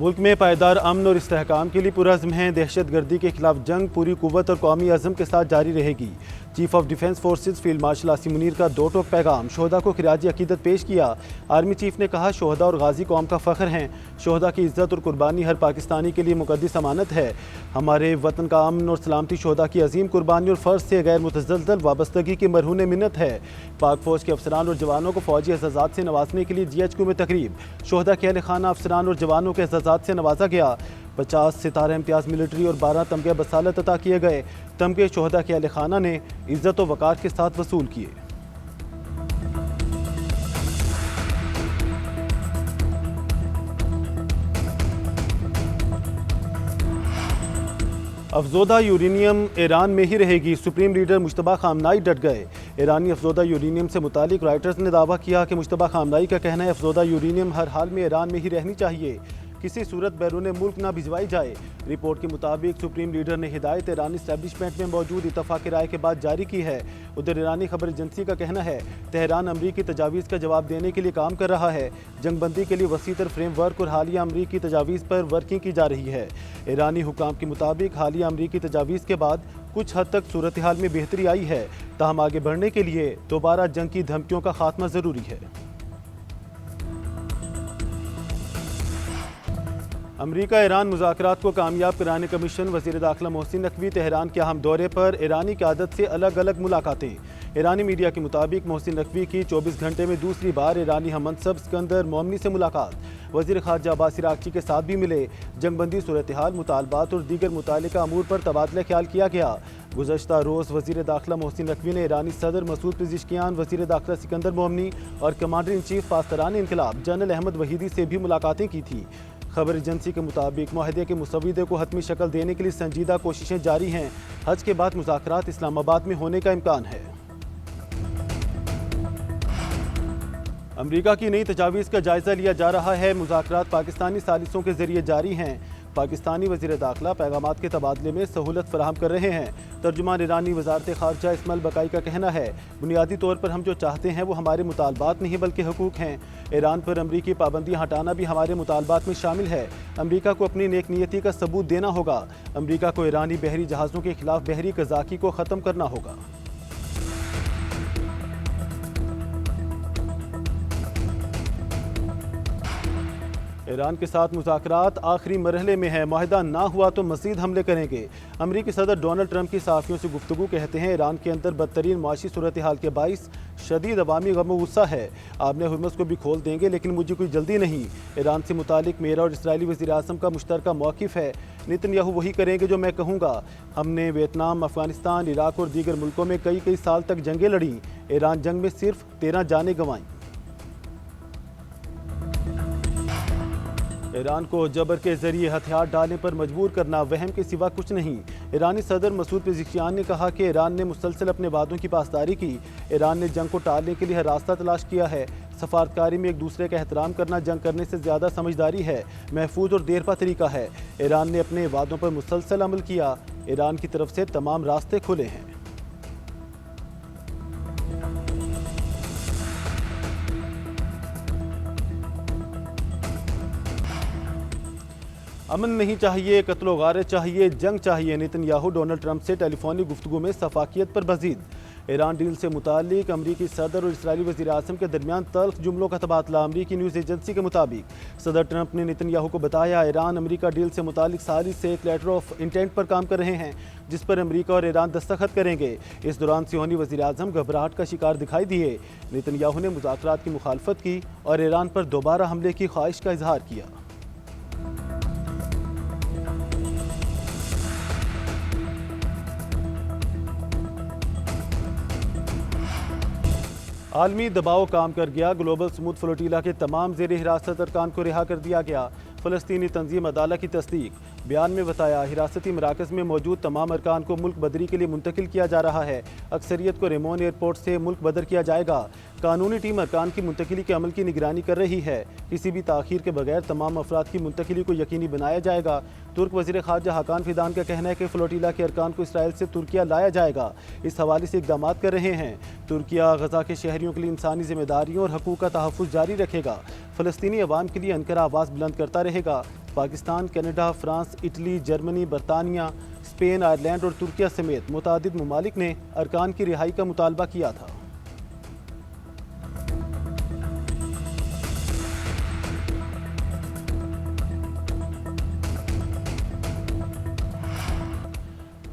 मुल्क में पायदार अमन और इस्तेहकाम के लिए पुरज़्म हैं। दहशत गर्दी के खिलाफ जंग पूरी कुव्वत और कौमी अज़म के साथ जारी रहेगी। Chief of defence forces field marshal Asim Munir का दो टोक पैगाम। शोहदा को खिराजी अकीदत पेश किया। आर्मी चीफ ने कहा, शोहदा और गाजी कौम का फ़ख्र हैं। शोहदा की इज़्ज़त और कुर्बानी हर पाकिस्तानी के लिए मुक़द्दस अमानत है। हमारे वतन का अमन और सलामती शोहदा की अजीम कुर्बानी और फ़र्ज से गैर मुतज़लज़ल वाबस्तगी की मरहून मिन्नत है। पाक फ़ौज के अफसरान और जवानों को फ़ौजी एज़ाज़ात से नवाजने के लिए GHQ में तकरीब। शोहदा के अहल खाना अफसरान और जवानों के एज़ाज़ात से नवाजा गया। 50 सितारा इम्तियाज़ मिलिट्री और 12 तमगे बसालत अता किए गए। तमगे शोहदा के अहल खाना ने इज़्ज़त व वक़ार के साथ वसूल किए। अफजोदा यूरेनियम ईरान में ही रहेगी। सुप्रीम लीडर मुश्तबा खामनाई डट गए। ईरानी अफजोदा यूरेनियम से मुतालिक रॉयटर्स ने दावा किया कि मुश्तबा खामनाई का कहना है, अफजोदा यूरेनियम हर हाल में ईरान में ही रहनी चाहिए, किसी सूरत बैरून मुल्क ना भिजवाई जाए। रिपोर्ट के मुताबिक सुप्रीम लीडर ने हिदायत ईरानी इस्टेब्लिशमेंट में मौजूद इत्तफाक़ी राय के बाद जारी की है। उधर ईरानी खबर एजेंसी का कहना है, तेहरान अमरीकी तजावीज़ का जवाब देने के लिए काम कर रहा है। जंगबंदी के लिए वसीतर फ्रेमवर्क और हालिया अमरीकी तजावीज़ पर वर्किंग की जा रही है। ईरानी हुकाम के मुताबिक हालिया अमरीकी तजावीज़ के बाद कुछ हद तक सूरत हाल में बेहतरी आई है, ताहम आगे बढ़ने के लिए दोबारा जंग की धमकियों का खात्मा ज़रूरी है। अमरीका ईरान मुज़ाकरात को कामयाब कराने का मिशन। वज़ीर दाखिला मोहसिन नकवी तेहरान के अहम दौरे पर। ईरानी क़यादत से अलग अलग मुलाकातें। ईरानी मीडिया के मुताबिक मोहसिन नकवी की 24 घंटे में दूसरी बार ईरानी हममनसब सिकंदर मोमनी से मुलाकात। वज़ीर ख़ारजा अब्बास इराक़ची के साथ भी मिले। जंगबंदी सूरत हाल, मुतालबात और दीगर मुतालिका अमूर पर तबादला ख्याल किया गया। गुज़श्ता रोज़ वज़ीर दाखिला मोहसिन नकवी ने ईरानी सदर मसूद पेज़ेश्कियान, वज़ीर दाखिला सिकंदर मोमनी और कमांडर इन चीफ पासदारान इनकलाब जनरल अहमद वहीदी से भी मुलाकातें की थी। खबर एजेंसी के मुताबिक मुआहदे के मुसव्विदे को हतमी शक्ल देने के लिए संजीदा कोशिशें जारी हैं। हज के बाद मुज़ाकरात इस्लामाबाद में होने का इम्कान है। अमरीका की नई तजावीज़ का जायज़ा लिया जा रहा है। मुज़ाकरात पाकिस्तानी सालिसों के जरिए जारी हैं। पाकिस्तानी वज़ीर दाखिला पैगामात के तबादले में सहूलत फराहम कर रहे हैं। तर्जुमान ईरानी वज़ारत ख़ारजा इस्माइल बकाई का कहना है, बुनियादी तौर पर हम जो चाहते हैं वो हमारे मुतालबात नहीं बल्कि हकूक़ हैं। ईरान पर अमरीकी पाबंदियाँ हटाना भी हमारे मुतालबात में शामिल है। अमरीका को अपनी नेक नीयती का सबूत देना होगा। अमरीका को ईरानी बहरी जहाज़ों के खिलाफ बहरी कज़ाकी को ख़त्म करना होगा। ईरान के साथ मुज़ाकरात आखिरी मरहले में है। मुआहदा ना हुआ तो मज़ीद हमले करेंगे। अमरीकी सदर डोनाल्ड ट्रंप की सहाफ़ियों से गुफ्तगू कहते हैं, ईरान के अंदर बदतरीन माशी सूरत हाल के बाइस शदीद अवामी गम गुस्सा है। आपने हुर्मस को भी खोल देंगे, लेकिन मुझे कोई जल्दी नहीं। ईरान से मुतालिक मेरा और इसराइली वज़ीर आज़म का मुश्तरका मौक़िफ़ है। नेतन्याहू वही करेंगे जो मैं कहूँगा। हमने वियतनाम, अफ़गानिस्तान, इराक़ और दीगर मुल्कों में कई साल तक जंगें लड़ी। ईरान जंग में सिर्फ 13 जानें गंवाईं। ईरान को जबर के जरिए हथियार डालने पर मजबूर करना वहम के सिवा कुछ नहीं। ईरानी सदर मसूद पेज़ेश्कियान ने कहा कि ईरान ने मुसलसल अपने वादों की पासदारी की। ईरान ने जंग को टालने के लिए हर रास्ता तलाश किया है। सफारतकारी में एक दूसरे का एहतराम करना जंग करने से ज़्यादा समझदारी है, महफूज और देरपा तरीका है। ईरान ने अपने वादों पर मुसलसल अमल किया। ईरान की तरफ से तमाम रास्ते खुले हैं। अमन नहीं चाहिए, कत्लो गारत चाहिए, जंग चाहिए। नेतन्याहू डोनाल्ड ट्रंप से टेलीफोनिक गुफ्तगू में सफाकियत पर मज़ीद। ईरान डील से मुतालिक अमरीकी सदर और इसराइली वज़ीर आज़म के दरमियान तल्ख जुमलों का तबादला। अमरीकी न्यूज़ एजेंसी के मुताबिक सदर ट्रंप ने नेतन्याहू को बताया, ईरान अमरीका डील से मुतालिक सालिस से एक लेटर ऑफ इंटेंट पर काम कर रहे हैं, जिस पर अमरीका और ईरान दस्तखत करेंगे। इस दौरान सियोनी वज़ीर आज़म घबराहट का शिकार दिखाई दिए। नेतन्याहू ने मुज़ाकरात की मुखालफत की और ईरान पर दोबारा हमले की ख्वाहिश का इजहार किया। आलमी दबाव काम कर गया। ग्लोबल स्मूथ फ्लोटीला के तमाम ज़ेर हिरासत अरकान को रिहा कर दिया गया। फ़लस्तीनी तंजीम अदाला की तस्दीक। बयान में बताया, हिरासती मराकज़ में मौजूद तमाम अरकान को मुल्क बदरी के लिए मुंतकिल किया जा रहा है। अक्सरियत को रेमोन एयरपोर्ट से मुल्क बदर किया जाएगा। कानूनी टीम अरकान की मुंतकिली के अमल की निगरानी कर रही है। किसी भी ताख़ीर के बगैर तमाम अफराद की मुंतकिली को यकीनी बनाया जाएगा। तुर्क वज़ीर ख़ारजा हाकान फिदान का कहना है कि फ़्लोटीला के अरकान को इसराइल से तुर्किया लाया जाएगा। इस हवाले से इक़दाम कर रहे हैं। तुर्किया गज़ा के शहरियों के लिए इंसानी जिम्मेदारियों और हकूक़ का तहफ़्फ़ुज़ जारी रखेगा। फ़लस्तीनी अवाम के लिए अनकरा आवाज़ बुलंद करता रहेगा। Pakistan, Canada, France, Italy, Germany, बरतानिया, स्पेन, आयरलैंड और तुर्किया समेत मुतादिद ममालिक ने अरकान की रिहाई का मुतालबा किया था।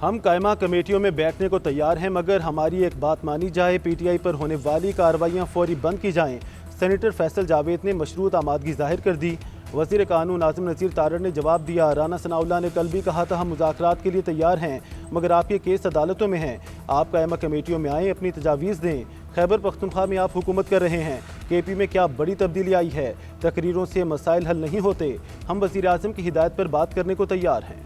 हम कायमा कमेटियों में बैठने को तैयार हैं, मगर हमारी एक बात मानी जाए, पीटीआई पर होने वाली कार्रवाइयाँ फौरी बंद की जाएँ। सेनेटर फैसल जावेद ने मशरूत आमादगी जाहिर कर दी। वज़ीर कानून आज़म नज़ीर तारड़ ने जवाब दिया। राना सनाउल्लाह ने कल भी कहा था हम मुज़ाकरात के लिए तैयार हैं, मगर आपके केस अदालतों में हैं। आप कायमा कमेटियों में आएँ, अपनी तजावीज़ दें। खैबर पख्तूनख्वा में आप हुकूमत कर रहे हैं, केपी में क्या बड़ी तब्दीली आई है? तकरीरों से मसाइल हल नहीं होते। हम वज़ीर आज़म की हिदायत पर बात करने को तैयार हैं।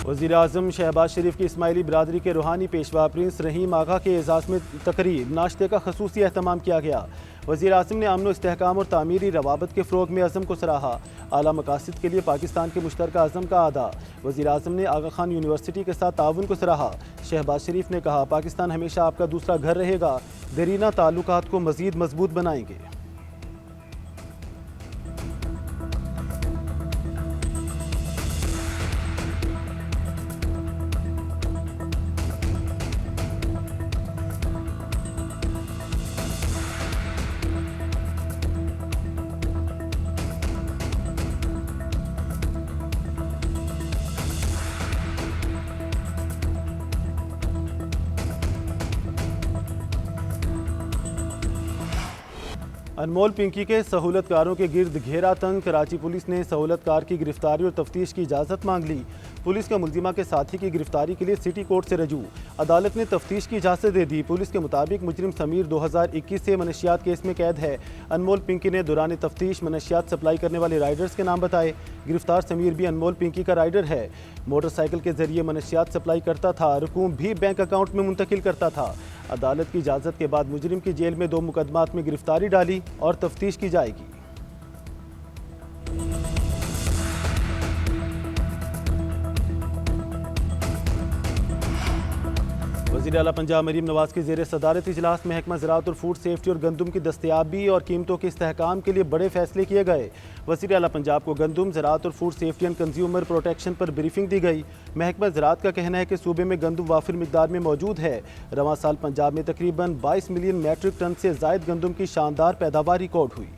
वज़ीर आज़म शहबाज शरीफ की इस्माइली बरादरी के रूहानी पेशवा प्रिंस रहीम आगा के एजाज़ में तकरीब, नाश्ते का खसूसी एहतमाम किया गया। वज़ीर आज़म ने अमन इस्तेहकाम और तामीरी रवाबत के फ़रोग़ में अज़म को सराहा। आला मकासद के लिए पाकिस्तान के मुश्तरका अज़म का अदा। वज़ीर आज़म ने आगा खान यूनिवर्सिटी के साथ ताउन को सराहा। शहबाज शरीफ ने कहा पाकिस्तान हमेशा आपका दूसरा घर रहेगा, देरीना ताल्लुकात को मज़ीद मजबूत बनाएंगे। अनमोल पिंकी के सहूलतकारों के गिर्द घेरा तंग, कराची पुलिस ने सहूलतकार की गिरफ्तारी और तफ्तीश की इजाज़त मांग ली। पुलिस का मुलजिमा के साथी की गिरफ्तारी के लिए सिटी कोर्ट से रजू, अदालत ने तफ्तीश की इजाज़त दे दी। पुलिस के मुताबिक मुजरिम समीर 2021 से मनशियात केस में कैद है। अनमोल पिंकी ने दौरान तफ्तीश मनशियात सप्लाई करने वाले राइडर्स के नाम बताए। गिरफ्तार समीर भी अनमोल पिंकी का राइडर है। मोटरसाइकिल के जरिए मनशियात सप्लाई करता था, रकूम भी बैंक अकाउंट में मुंतकिल करता था। अदालत की इजाज़त के बाद मुजरिम की जेल में 2 मुकदमात में गिरफ्तारी डाली और तफ्तीश की जाएगी। वज़ीर आला पंजाब मरीम नवाज के ज़ेर सदारत इजलास महकमा ज़राअत और फूड सेफ्टी और गंदम की दस्तयाबी और कीमतों के इस्तेहकाम के लिए बड़े फैसले किए गए। वज़ीर आला पंजाब को गंदम, ज़राअत और food safety and consumer protection पर ब्रीफिंग दी गई। महकमा ज़राअत का कहना है कि सूबे में गंदम वाफिर मिकदार में मौजूद है। रवां साल पंजाब में तकरीबन 22 मिलियन मैट्रिक टन से ज़ायद गंदम की शानदार पैदावार रिकॉर्ड हुई।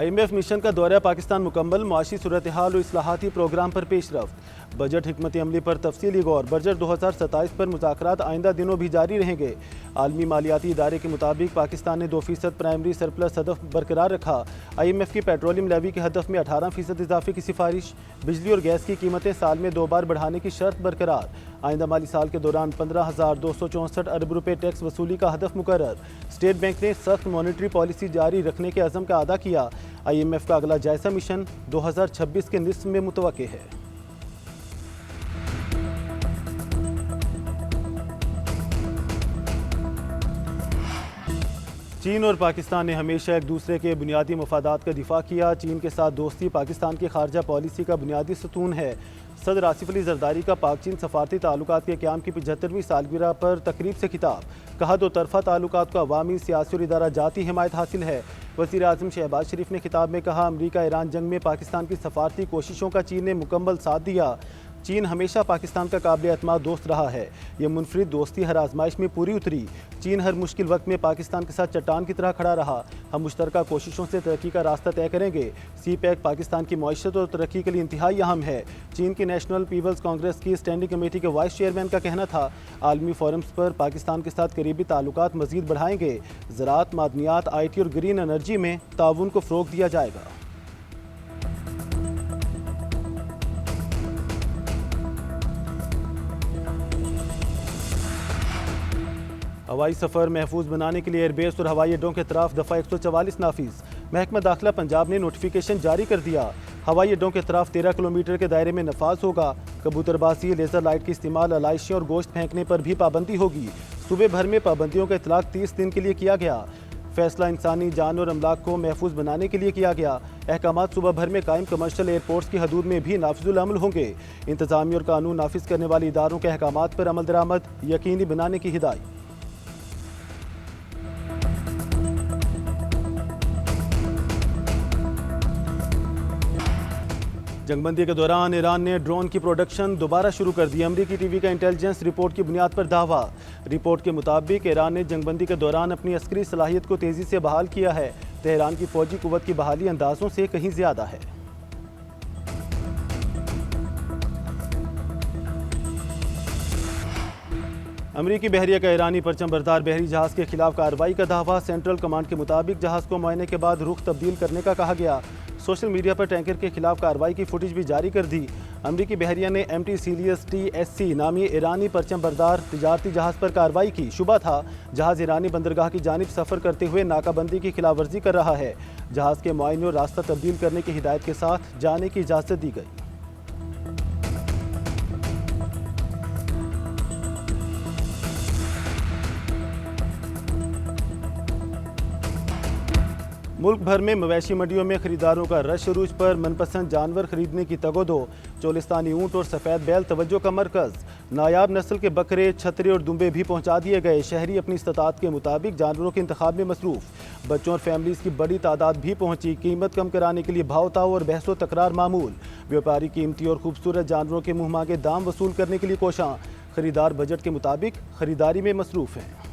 IMF मिशन का दौरा पाकिस्तान मुकम्मल, मुआशी सूरत हाल और इस्लाहाती प्रोग्राम पर पेशरफ्त। बजट हिकमत अमली पर तफसीली गौर। बजट 2027 पर मुज़ाकरात आइंदा दिनों भी जारी रहेंगे। आलमी मालियाती इदारे के मुताबिक पाकिस्तान ने 2% प्राइमरी सरप्लस हदफ बरकरार रखा। IMF की पेट्रोलियम लेवी के हदफ में 18% इजाफे की सिफारिश। बिजली और गैस की कीमतें साल में 2 बार बढ़ाने की शर्त बरकरार। आइंदा माली साल के दौरान 15,264 अरब रुपये टैक्स वसूली का हदफ मुकर्रर। स्टेट बैंक ने सख्त मॉनिटरी पॉलिसी जारी रखने के अज़म का अदा किया। IMF का अगला जायजा मिशन 2026 के निस्फ में मुतवक्के है। चीन और पाकिस्तान ने हमेशा एक दूसरे के बुनियादी मफादात का दिफा किया। चीन के साथ दोस्ती पाकिस्तान की खारजा पॉलिसी का बुनियादी सतून है। सदर आसिफ अली जरदारी का पाक चीन सफारती ताल्लुकात के क़याम की 75वीं सालगिरह पर तकरीब से खिताब। कहा दो तरफ़ा ताल्लुकात को अवामी, सियासी और इदारा जाती हिमायत हासिल है। वज़ीर आज़म शहबाज शरीफ ने खिताब में कहा अमरीका ईरान जंग में पाकिस्तान की सफारती कोशिशों का चीन ने मुकम्मल साथ दिया। चीन हमेशा पाकिस्तान का काबिल एतमाद दोस्त रहा है। ये मुनफरिद दोस्ती हर आजमाइश में पूरी उतरी। चीन हर मुश्किल वक्त में पाकिस्तान के साथ चट्टान की तरह खड़ा रहा। हम मुश्तरका कोशिशों से तरक्की का रास्ता तय करेंगे। CPEC पाकिस्तान की मईशत और तरक्की के लिए इंतहाई अहम है। चीन की नेशनल पीपल्स कांग्रेस की स्टैंडिंग कमेटी के वाइस चेयरमैन का कहना था आलमी फोरम्स पर पाकिस्तान के साथ करीबी ताल्लुकात मजीद बढ़ाएंगे। ज़राअत, मादनियात, IT और ग्रीन एनर्जी में ताउन को फ़रोग़ दिया जाएगा। हवाई सफ़र महफूज बनाने के लिए एयरबेस और हवाई अड्डों के तरफ दफ़ा 144 नाफिज। महकमा दाखिला पंजाब ने नोटिफिकेशन जारी कर दिया। हवाई अड्डों के तरफ 13 किलोमीटर के दायरे में नफाज होगा। कबूतरबाजी, लेज़र लाइट के इस्तेमाल, अलाइशियों और गोश्त फेंकने पर भी पाबंदी होगी। सूबे भर में पाबंदियों का इतलाक 30 दिन के लिए किया गया। फैसला इंसानी जान और अमलाक को महफूज बनाने के लिए किया गया। अहकामात सुबह भर में कायम कमर्शियल एयरपोर्ट्स की हदूद में भी नाफिजुल अमल होंगे। इंतजामी और कानून नाफिज करने वाले इदारों के अहकामात पर अमल दरामद यकीनी बनाने की हिदायत। जंगबंदी के दौरान ईरान ने ड्रोन की प्रोडक्शन दोबारा शुरू कर दी। अमरीकी टीवी का इंटेलिजेंस रिपोर्ट की बुनियाद पर दावा। रिपोर्ट के मुताबिक ईरान ने जंगबंदी के दौरान अपनी अस्करी सलाहियत को तेज़ी से बहाल किया है। तेहरान की फौजी कुव्वत की बहाली अंदाजों से कहीं ज़्यादा है। अमरीकी बहरिया का ईरानी परचम बरदार बहरी जहाज़ के खिलाफ कार्रवाई का दावा। सेंट्रल कमांड के मुताबिक जहाज़ को मुआयने के बाद रुख तब्दील करने का कहा गया। सोशल मीडिया पर टैंकर के खिलाफ कार्रवाई की फुटेज भी जारी कर दी। अमरीकी बहरिया ने MT सीलियस TSC नामी ईरानी परचम बरदार तिजारती जहाज़ पर कार्रवाई की। शुबा था जहाज़ ईरानी बंदरगाह की जानिब सफ़र करते हुए नाकाबंदी की खिलाफ वर्जी कर रहा है। जहाज़ के मुआयने और रास्ता तब्दील करने की हिदायत के साथ जाने की इजाज़त दी गई। मुल्क भर में मवेशी मंडियों में खरीदारों का रश अरूज पर। मनपसंद जानवर खरीदने की तगोदो। चोलिस्तानी ऊंट और सफ़ेद बैल तवज्जो का मरकज़। नायाब नस्ल के बकरे, छतरे और दुम्बे भी पहुंचा दिए गए। शहरी अपनी इस्तात के मुताबिक जानवरों के इंतखाब में मसरूफ़। बच्चों और फैमिलीज़ की बड़ी तादाद भी पहुंची। कीमत कम कराने के लिए भाव ताव और बहसो तकरार मामूल। व्यापारी कीमती और खूबसूरत जानवरों के मुँह मांगे दाम वसूल करने के लिए कोशां। खरीदार बजट के मुताबिक खरीदारी में मसरूफ़ हैं।